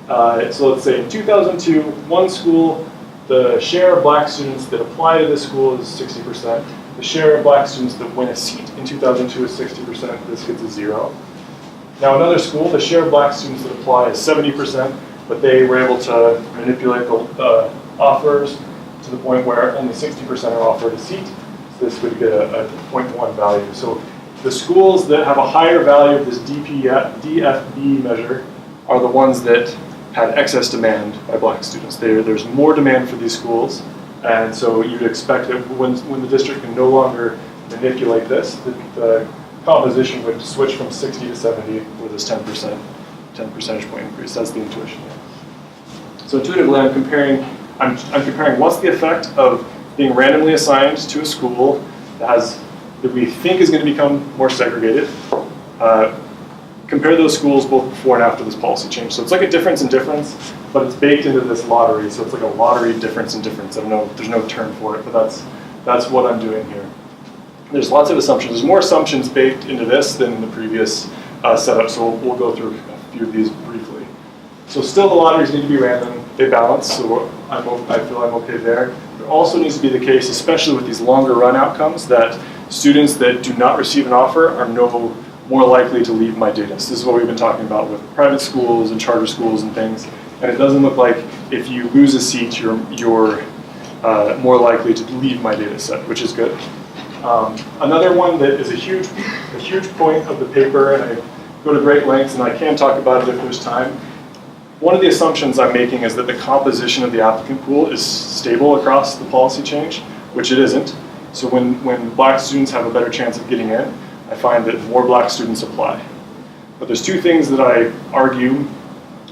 So let's say in 2002, one school, the share of black students that apply to this school is 60%. The share of black students that win a seat in 2002 is 60%. This gets a 0. Now another school, the share of black students that apply is 70%, but they were able to manipulate the offers to the point where only 60% are offered a seat. So this would get a 0.1 value. So the schools that have a higher value of this DFB measure are the ones that had excess demand by black students. There's more demand for these schools, and so you'd expect that when the district can no longer manipulate this, the composition would switch from 60 to 70 with this 10 percentage point increase. That's the intuition here. So intuitively, I'm comparing what's the effect of being randomly assigned to a school that we think is going to become more segregated. Compare those schools both before and after this policy change. So it's like a difference in difference, but it's baked into this lottery. So it's like a lottery difference in difference. I don't know, there's no term for it, but that's what I'm doing here. There's lots of assumptions. There's more assumptions baked into this than in the previous setup. So we'll go through a few of these briefly. So still the lotteries need to be random. They balance, so I feel I'm okay there. It also needs to be the case, especially with these longer run outcomes, that students that do not receive an offer are no more likely to leave my data. So this is what we've been talking about with private schools and charter schools and things. And it doesn't look like if you lose a seat, you're more likely to leave my data set, which is good. Another one that is a huge point of the paper, and I go to great lengths, and I can talk about it if there's time. One of the assumptions I'm making is that the composition of the applicant pool is stable across the policy change, which it isn't. So when black students have a better chance of getting in, I find that more black students apply. But there's two things that I argue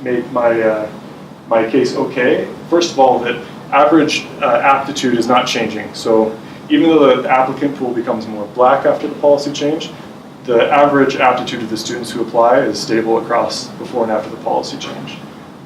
make my case okay. First of all, that average aptitude is not changing. So even though the applicant pool becomes more black after the policy change, the average aptitude of the students who apply is stable across before and after the policy change.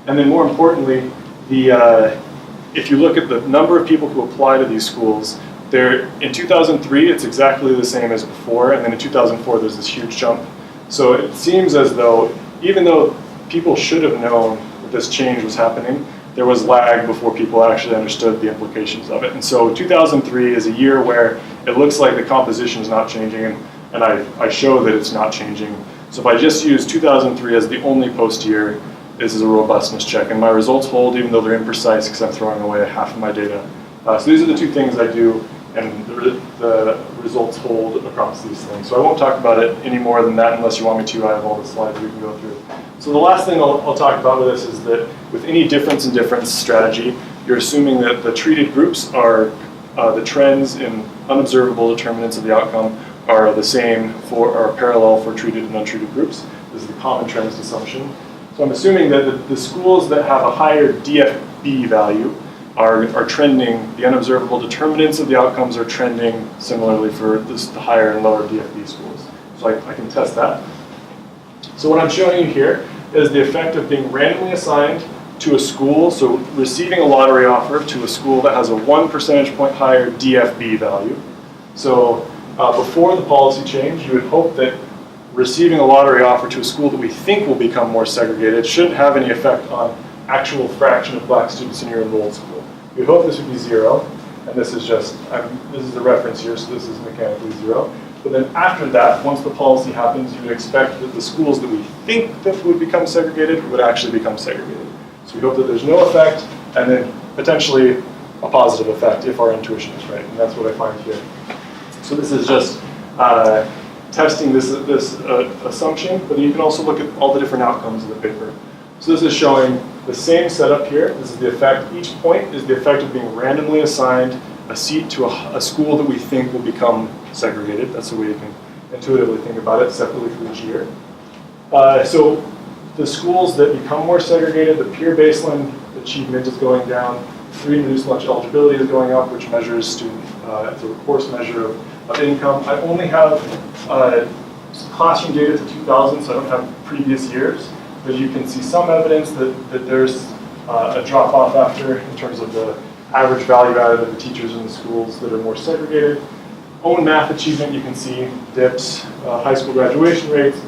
And then more importantly, if you look at the number of people who apply to these schools, in 2003, it's exactly the same as before, and then in 2004, there's this huge jump. So it seems as though, even though people should have known that this change was happening, there was lag before people actually understood the implications of it. And so 2003 is a year where it looks like the composition is not changing, and I show that it's not changing. So if I just use 2003 as the only post year, this is a robustness check, and my results hold even though they're imprecise because I'm throwing away half of my data So these are the two things I do, and the results hold across these things. So I won't talk about it any more than that unless you want me to. I have all the slides we can go through. So the last thing I'll talk about with this is that with any difference in difference strategy, you're assuming that the treated groups are the trends in unobservable determinants of the outcome are the same or parallel for treated and untreated groups. This is the common trends assumption. So I'm assuming that the schools that have a higher DFB value are trending, the unobservable determinants of the outcomes are trending similarly for the higher and lower DFB schools. So I can test that. So what I'm showing you here is the effect of being randomly assigned to a school, so receiving a lottery offer to a school that has a 1 percentage point higher DFB value. So before the policy change, you would hope that receiving a lottery offer to a school that we think will become more segregated shouldn't have any effect on actual fraction of black students in your enrolled school. We hope this would be 0, and this is just, this is the reference here, so this is mechanically 0. But then after that, once the policy happens, you would expect that the schools that we think that would become segregated would actually become segregated. So we hope that there's no effect, and then potentially a positive effect if our intuition is right, and that's what I find here. So this is just testing this assumption, but you can also look at all the different outcomes of the paper. So this is showing the same setup here. This is the effect. Each point is the effect of being randomly assigned a seat to a school that we think will become segregated. That's the way you can intuitively think about it separately for each year. So the schools that become more segregated, the peer baseline achievement is going down, free and reduced lunch eligibility is going up, which measures student, it's a course measure of income. I only have classroom data to 2000, so I don't have previous years, but you can see some evidence that there's a drop off after in terms of the average value added of the teachers in the schools that are more segregated. Own math achievement, you can see dips, high school graduation rates,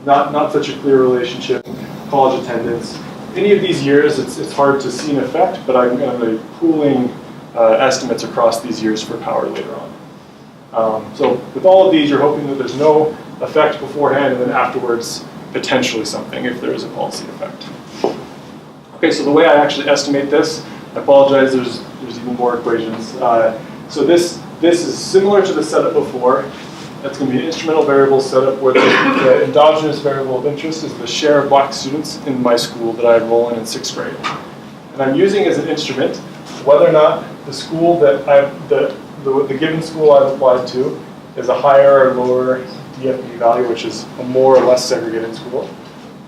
not such a clear relationship, college attendance. Any of these years, it's hard to see an effect, but I'm going to be pooling estimates across these years for power later on. So with all of these, you're hoping that there's no effect beforehand, and then afterwards, potentially something if there is a policy effect. Okay, so the way I actually estimate this, I apologize, there's even more equations. So this is similar to the setup before. That's going to be an instrumental variable setup where the endogenous variable of interest is the share of black students in my school that I enroll in 6th grade. And I'm using as an instrument whether or not the school that the given school I've applied to is a higher or lower DFB value, which is a more or less segregated school.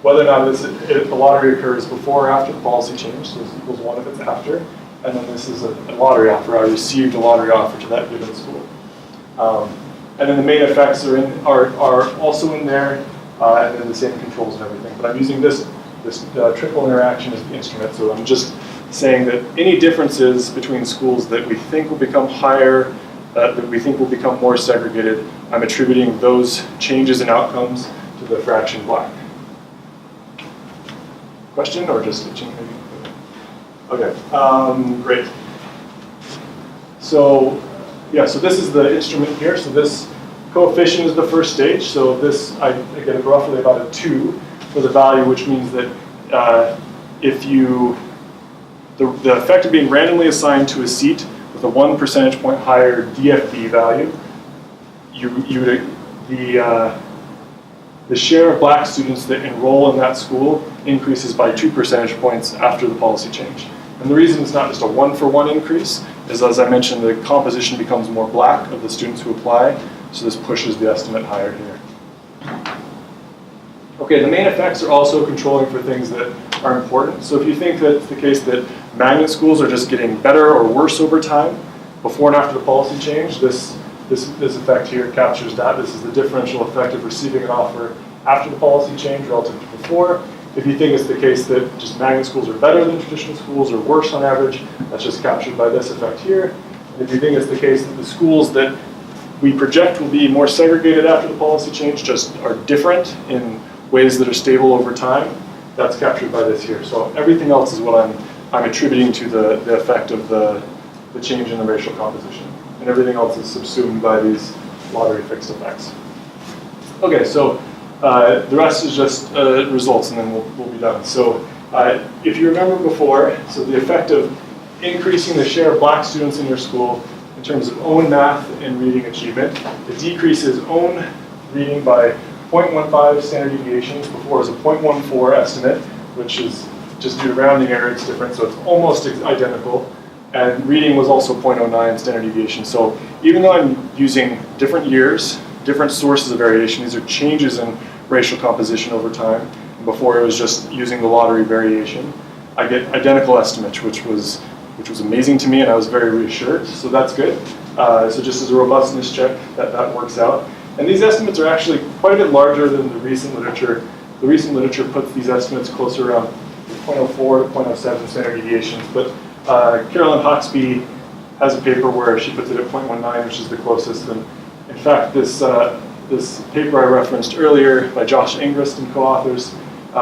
Whether or not the lottery occurs before or after the policy change, so this equals 1 if it's after. And then this is a lottery offer. I received a lottery offer to that given school. And then the main effects are also in there, and then the same controls and everything. But I'm using this triple interaction as the instrument, so I'm just saying that any differences between schools that we think will become higher, that we think will become more segregated, I'm attributing those changes in outcomes to the fraction black. Question or just a change? Okay, great. So yeah, so this is the instrument here. So this coefficient is the first stage. So this, I get roughly about a 2 for the value, which means that if you, the effect of being randomly assigned to a seat with a 1 percentage point higher DFB value, the share of black students that enroll in that school increases by 2 percentage points after the policy change. And the reason it's not just a 1-for-1 increase is, as I mentioned, the composition becomes more black of the students who apply, so this pushes the estimate higher here. Okay, the main effects are also controlling for things that are important. So if you think that it's the case that magnet schools are just getting better or worse over time, before and after the policy change, this effect here captures that. This is the differential effect of receiving an offer after the policy change relative to before. If you think it's the case that just magnet schools are better than traditional schools or worse on average, that's just captured by this effect here. And if you think it's the case that the schools that we project will be more segregated after the policy change just are different in ways that are stable over time, that's captured by this here. So everything else is what I'm attributing to the effect of the change in the racial composition. And everything else is subsumed by these lottery fixed effects. Okay, so the rest is just results, and then we'll be done. So if you remember before, so the effect of increasing the share of black students in your school in terms of own math and reading achievement. It decreases own reading by 0.15 standard deviations. Before it was a 0.14 estimate, which is just due to rounding error, it's different, so it's almost identical. And reading was also 0.09 standard deviation. So even though I'm using different years, different sources of variation, these are changes in racial composition over time. And before it was just using the lottery variation, I get identical estimates, which was amazing to me, and I was very reassured. So that's good. So just as a robustness check, that works out. And these estimates are actually quite a bit larger than the recent literature. The recent literature puts these estimates closer around 0.04 to 0.07 standard deviations. But Carolyn Hawksby has a paper where she puts it at 0.19, which is the closest. And in fact, this paper I referenced earlier by Josh Ingrist and co-authors,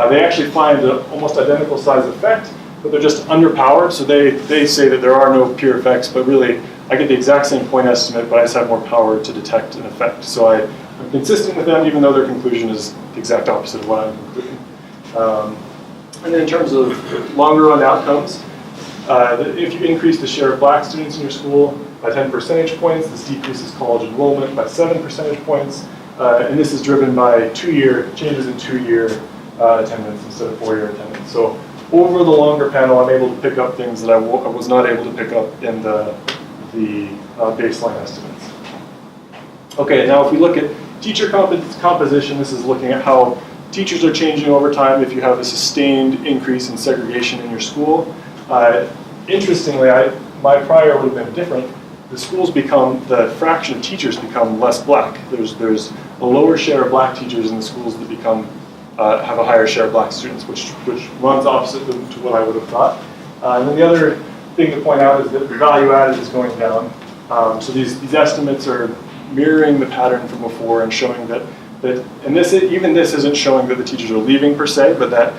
they actually find an almost identical size effect, but they're just underpowered. So they say that there are no pure effects, but really I get the exact same point estimate, but I just have more power to detect an effect. So I'm consistent with them, even though their conclusion is the exact opposite of what I'm concluding. And then in terms of longer run outcomes, if you increase the share of black students in your school by 10 percentage points, this decreases college enrollment by 7 percentage points. And this is driven by changes in 2-year attendance instead of 4-year attendance. So over the longer panel, I'm able to pick up things that I was not able to pick up in the baseline estimates. Okay, now if we look at teacher composition, this is looking at how teachers are changing over time if you have a sustained increase in segregation in your school. Interestingly, my prior would have been different. The fraction of teachers become less black. There's a lower share of black teachers in the schools that have a higher share of black students, which runs opposite to what I would have thought. And then the other thing to point out is that the value added is going down. So these estimates are mirroring the pattern from before and showing that and this isn't showing that the teachers are leaving per se, but that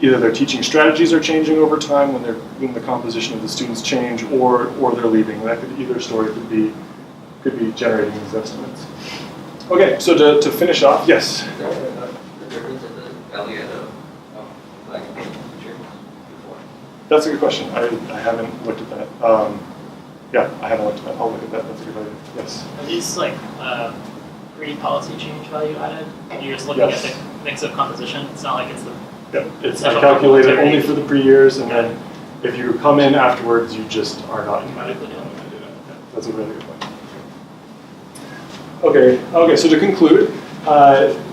either their teaching strategies are changing over time when the composition of the students change, or they're leaving. Either story could be generating these estimates. Okay, so to finish off, yes. Is there a difference in the value added of black teachers before? That's a good question. I haven't looked at that. Yeah, I haven't looked at that. I'll look at that. That's a good idea. Yes. Are these like pre-policy change value added? You're just looking at the mix of composition. It's not like it's the. Yep. It's calculated only for the pre-years, and then if you come in afterwards, you just are not automatically doing that. Yeah, that's a really good point. Okay. So to conclude,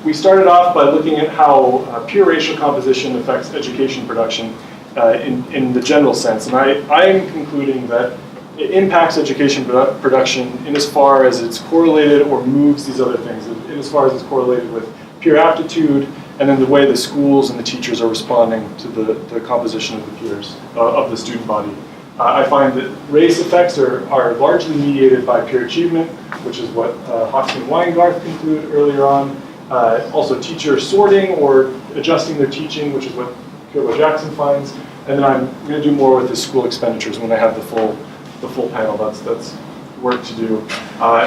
we started off by looking at how pure racial composition affects education production in the general sense, and I am concluding that it impacts education production in as far as it's correlated or moves these other things, in as far as it's correlated with pure aptitude, and then the way the schools and the teachers are responding to the composition of the peers, of the student body. I find that race effects are largely mediated by peer achievement, which is what Hawksby and Weingarth conclude earlier on. Also teacher sorting or adjusting their teaching, which is what Kilbo-Jackson finds. And then I'm going to do more with the school expenditures when I have the full panel. That's work to do.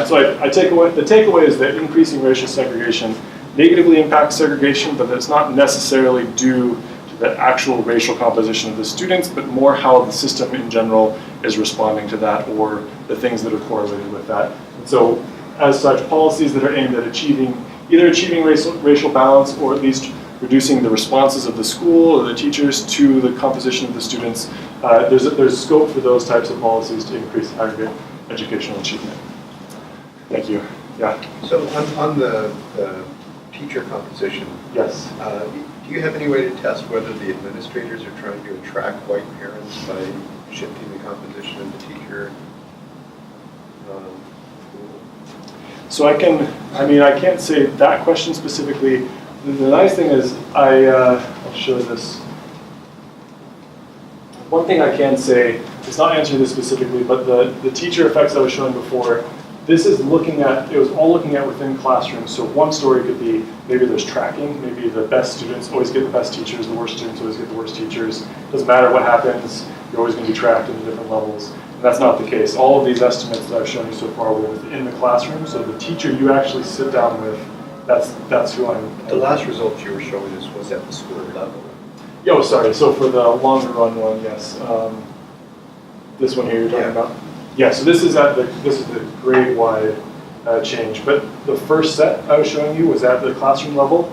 So the takeaway is that increasing racial segregation negatively impacts segregation, but that's not necessarily due to the actual racial composition of the students, but more how the system in general is responding to that, or the things that are correlated with that. And so, as such, policies that are aimed at either achieving racial balance, or at least reducing the responses of the school or the teachers to the composition of the students, there's scope for those types of policies to increase aggregate educational achievement. Thank you. Yeah. So on the teacher composition, yes. Do you have any way to test whether the administrators are trying to attract white parents by shifting the composition of the teacher pool? So I can't say that question specifically. The nice thing is, I'll show this. One thing I can say, it's not answering this specifically, but the teacher effects I was showing before, this is it was all looking at within classrooms. So one story could be, maybe there's tracking, maybe the best students always get the best teachers, the worst students always get the worst teachers. Doesn't matter what happens, you're always going to be tracked in different levels. And that's not the case. All of these estimates that I've shown you so far were within the classroom, so the teacher you actually sit down with, that's who I'm. The last result you were showing us was at the school level. Sorry, so for the longer run one, yes. This one here you're talking Yeah. about? Yeah, so this is the grade-wide change, but the first set I was showing you was at the classroom level.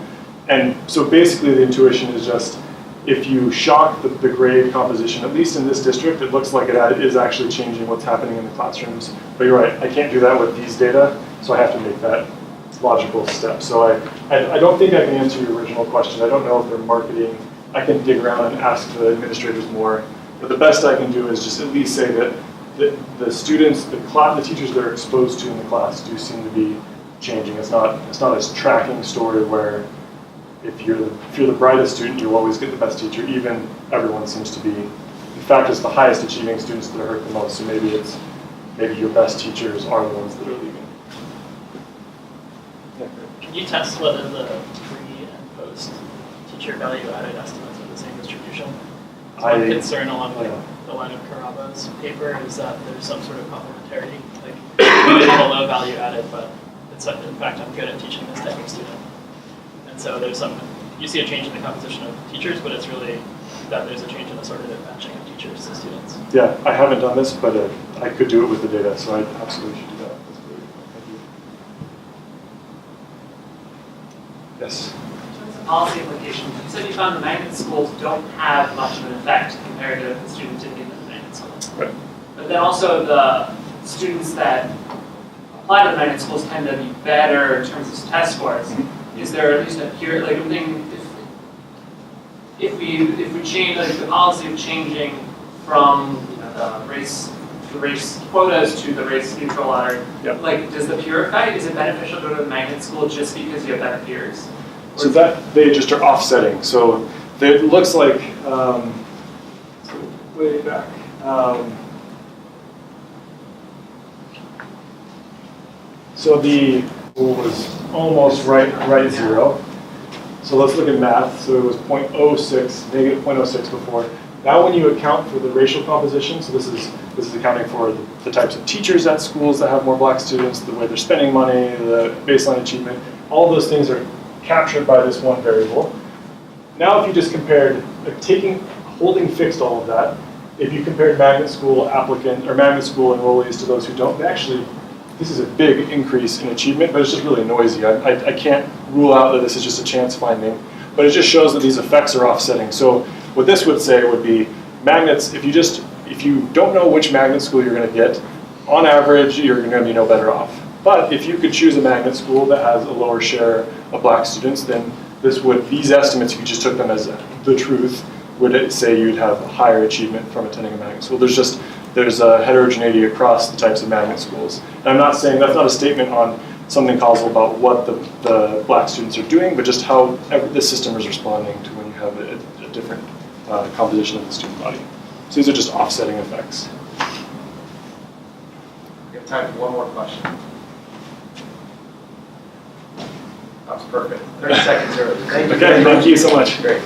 And so basically the intuition is just, if you shock the grade composition, at least in this district, it looks like it is actually changing what's happening in the classrooms. But you're right, I can't do that with these data, so I have to make that logical step. So I don't think I can answer your original question. I don't know if they're marketing. I can dig around and ask the administrators more. But the best I can do is just at least say that the students, the teachers that are exposed to in the class do seem to be changing. It's not a tracking story where if you're the brightest student, you always get the best teacher. Even everyone seems to be. In fact, it's the highest achieving students that are hurt the most. So maybe your best teachers are the ones that are leaving. Yeah, Can you test whether the pre and post teacher value added estimates are the same distribution? So my concern along the line of Carabo's paper is that there's some sort of complementarity. Like, I have a low value added, but it's in fact I'm good at teaching this type of student. And so you see a change in the composition of teachers, but it's really that there's a change in the sortative matching of teachers to students. Yeah, I haven't done this, but I could do it with the data, so I absolutely should do that. That's great. Thank you. Yes? In terms of policy implications, you said you found the magnet schools don't have much of an effect compared to if the students didn't get into the magnet school. Right. But then also the students that apply to the magnet schools tend to be better in terms of test scores. Mm-hmm. Is there at least a period, like if we change like the policy of changing from the race quotas to the race neutral lottery, like does the peer effect, is it beneficial to go to the magnet school just because you have better peers? So that they just are offsetting. So it looks like way back. So the rule was almost right zero. So let's look at math. So it was negative 0.06 before. Now when you account for the racial composition, so this is accounting for the types of teachers at schools that have more black students, the way they're spending money, the baseline achievement, all those things are captured by this one variable. Now if you just compared, holding fixed all of that, if you compared magnet school applicant or magnet school enrollees to those who don't, this is a big increase in achievement, but it's just really noisy. I can't rule out that this is just a chance finding, but it just shows that these effects are offsetting. So what this would say would be magnets, if you don't know which magnet school you're going to get, on average, you're going to be no better off. But if you could choose a magnet school that has a lower share of black students, then these estimates, if you just took them as the truth, would say you'd have higher achievement from attending a magnet school. There's a heterogeneity across the types of magnet schools. And I'm not saying, that's not a statement on something causal about what the black students are doing, but just how the system is responding to when you have a different composition of the student body. So these are just offsetting effects. We have time for one more question. That was perfect. 30 seconds early. Thank you. Okay, thank you so much. Great.